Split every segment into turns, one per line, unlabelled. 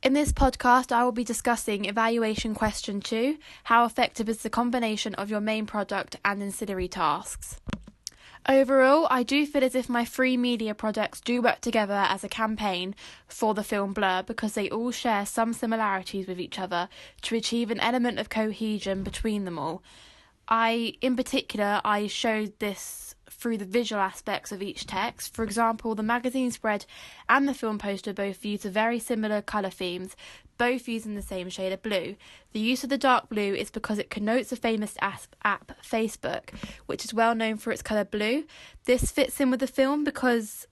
In this podcast, I will be discussing evaluation question 2, how effective is the combination of your main product and ancillary tasks. Overall, I do feel as if my three media projects do work together as a campaign for the film Blur because they all share some similarities with each other to achieve an element of cohesion between them all. In particular, I showed this through the visual aspects of each text. For example, the magazine spread and the film poster both use a very similar colour themes, both using the same shade of blue. The use of the dark blue is because it connotes the famous app Facebook, which is well known for its colour blue. This fits in with the film because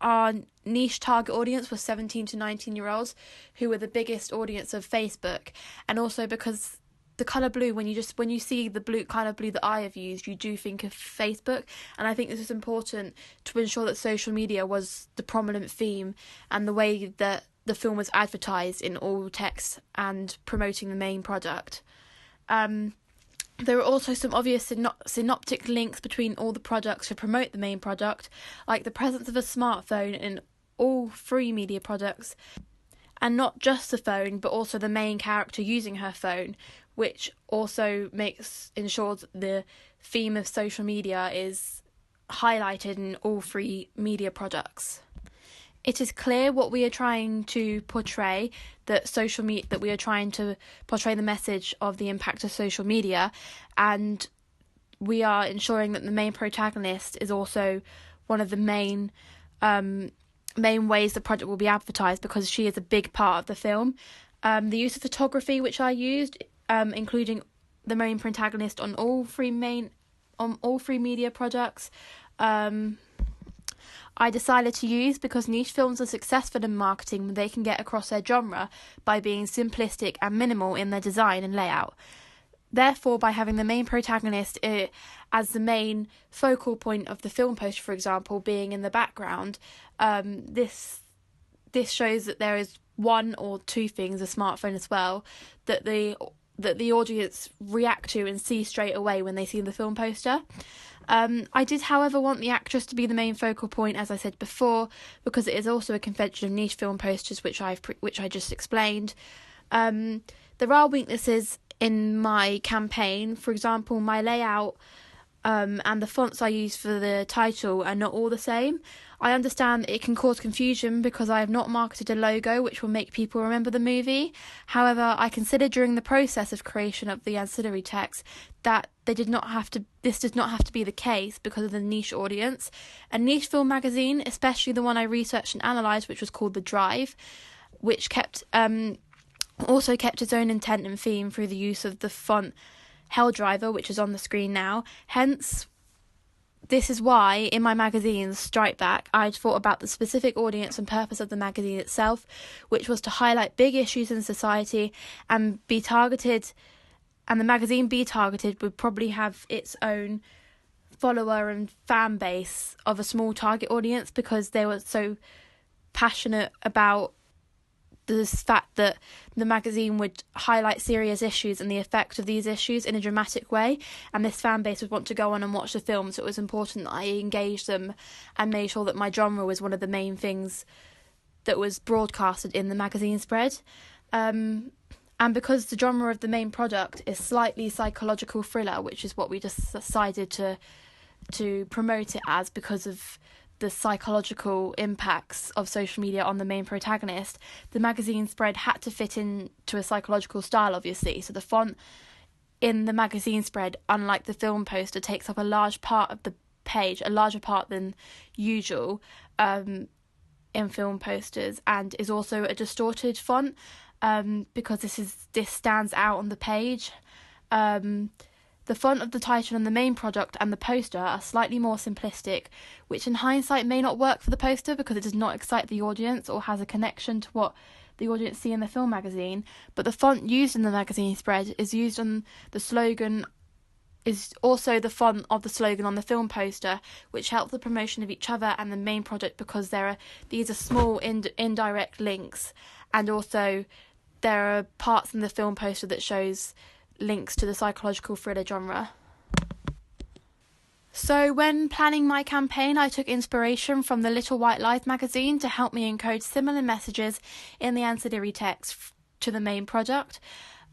our niche target audience was 17 to 19-year-olds who were the biggest audience of Facebook, and also because the colour blue, when you see the blue colour blue that I have used, you do think of Facebook, and I think this is important to ensure that social media was the prominent theme and the way that the film was advertised in all texts and promoting the main product. There are also some obvious synoptic links between all the products to promote the main product, like the presence of a smartphone in all three media products, and not just the phone, but also the main character using her phone, which also ensures that the theme of social media is highlighted in all three media products. It is clear what we are trying to portray, that we are trying to portray the message of the impact of social media, and we are ensuring that the main protagonist is also one of the main ways the project will be advertised, because she is a big part of the film. The use of photography, which I used, including the main protagonist on all three media products, I decided to use because niche films are successful in marketing when they can get across their genre by being simplistic and minimal in their design and layout. Therefore, by having the main protagonist as the main focal point of the film poster, for example, being in the background, this shows that there is one or two things, a smartphone as well, that the audience react to and see straight away when they see the film poster. I did, however, want the actress to be the main focal point, as I said before, because it is also a convention of niche film posters, which I just explained. There are weaknesses in my campaign. For example, my layout and the fonts I use for the title are not all the same. I understand it can cause confusion because I have not marketed a logo which will make people remember the movie. However, I considered during the process of creation of the ancillary text that this did not have to be the case because of the niche audience. A niche film magazine, especially the one I researched and analysed, which was called The Drive, which also kept its own intent and theme through the use of the font Helldriver, which is on the screen now. Hence, this is why in my magazine, Strike Back, I'd thought about the specific audience and purpose of the magazine itself, which was to highlight big issues in society and be targeted, and the magazine be targeted would probably have its own follower and fan base of a small target audience, because they were so passionate about the fact that the magazine would highlight serious issues and the effect of these issues in a dramatic way, and this fan base would want to go on and watch the film, so it was important that I engaged them and made sure that my genre was one of the main things that was broadcasted in the magazine spread. And because the genre of the main product is slightly psychological thriller, which is what we just decided to promote it as because of the psychological impacts of social media on the main protagonist, the magazine spread had to fit into a psychological style, obviously. So the font in the magazine spread, unlike the film poster, takes up a large part of the page, a larger part than usual in film posters, and is also a distorted font because this stands out on the page. The font of the title and the main product and the poster are slightly more simplistic, which in hindsight may not work for the poster because it does not excite the audience or has a connection to what the audience see in the film magazine. But the font used in the magazine spread is used on the slogan, is also the font of the slogan on the film poster, which helps the promotion of each other and the main product, because these are small indirect links, and also there are parts in the film poster that shows links to the psychological thriller genre. So when planning my campaign, I took inspiration from the Little White Lies magazine to help me encode similar messages in the ancillary text to the main product.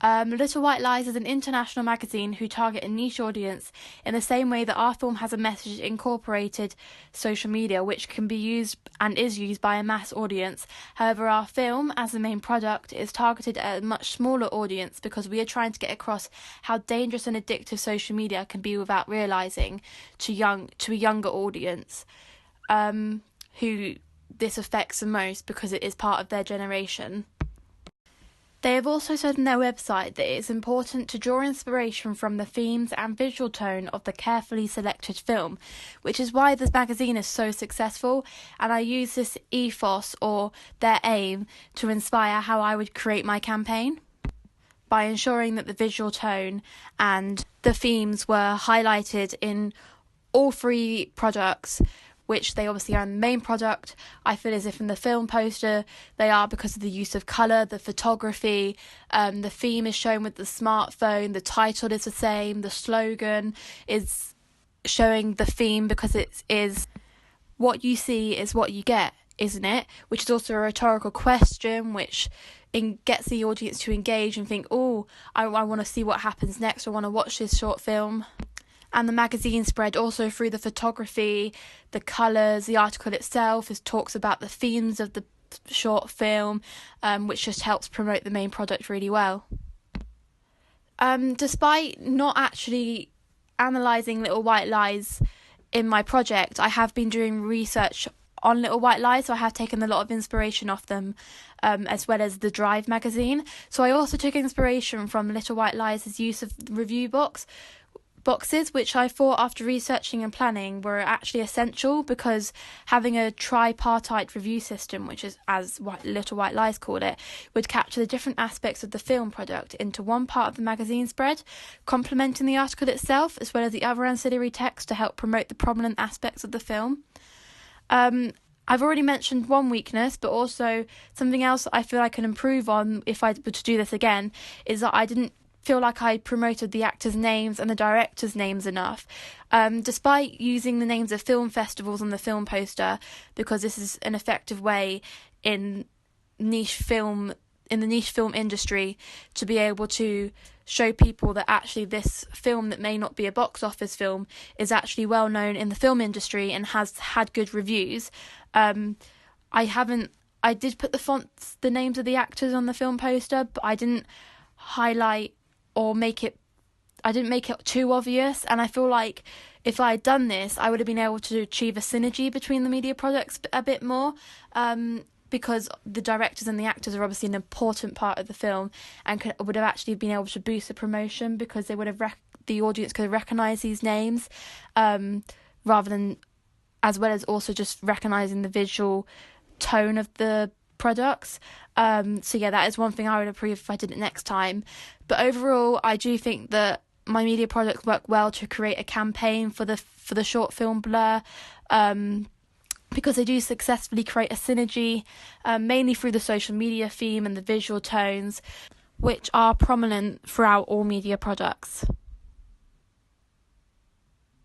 Little White Lies is an international magazine who target a niche audience in the same way that our film has a message incorporated social media, which can be used and is used by a mass audience. However, our film, as the main product, is targeted at a much smaller audience because we are trying to get across how dangerous and addictive social media can be without realising to a younger audience who this affects the most because it is part of their generation. They have also said on their website that it is important to draw inspiration from the themes and visual tone of the carefully selected film, which is why this magazine is so successful, and I use this ethos or their aim to inspire how I would create my campaign by ensuring that the visual tone and the themes were highlighted in all three products, which they obviously are in the main product. I feel as if in the film poster they are because of the use of colour, the photography, the theme is shown with the smartphone, the title is the same, the slogan is showing the theme because it is what you see is what you get, isn't it? Which is also a rhetorical question which gets the audience to engage and think, oh, I want to see what happens next, I want to watch this short film. And the magazine spread also through the photography, the colours, the article itself talks about the themes of the short film, which just helps promote the main product really well. Despite not actually analysing Little White Lies in my project, I have been doing research on Little White Lies, so I have taken a lot of inspiration off them, as well as the Drive magazine. So I also took inspiration from Little White Lies' use of review boxes, which I thought after researching and planning were actually essential because having a tripartite review system, which is as Little White Lies called it, would capture the different aspects of the film product into one part of the magazine spread, complementing the article itself as well as the other ancillary text to help promote the prominent aspects of the film. I've already mentioned one weakness, but also something else I feel I can improve on if I were to do this again is that I didn't feel like I promoted the actors' names and the directors' names enough, despite using the names of film festivals on the film poster, because this is an effective way in the niche film industry to be able to show people that actually this film that may not be a box office film is actually well known in the film industry and has had good reviews. I did put the names of the actors on the film poster, but I didn't highlight or make it too obvious, and I feel like if I had done this I would have been able to achieve a synergy between the media products a bit more, because the directors and the actors are obviously an important part of the film and would have actually been able to boost the promotion because they would have the audience could recognise these names, rather than, as well as also just recognising the visual tone of the products. So yeah, that is one thing I would approve if I did it next time. But overall, I do think that my media products work well to create a campaign for the short film Blur, because they do successfully create a synergy, mainly through the social media theme and the visual tones, which are prominent throughout all media products.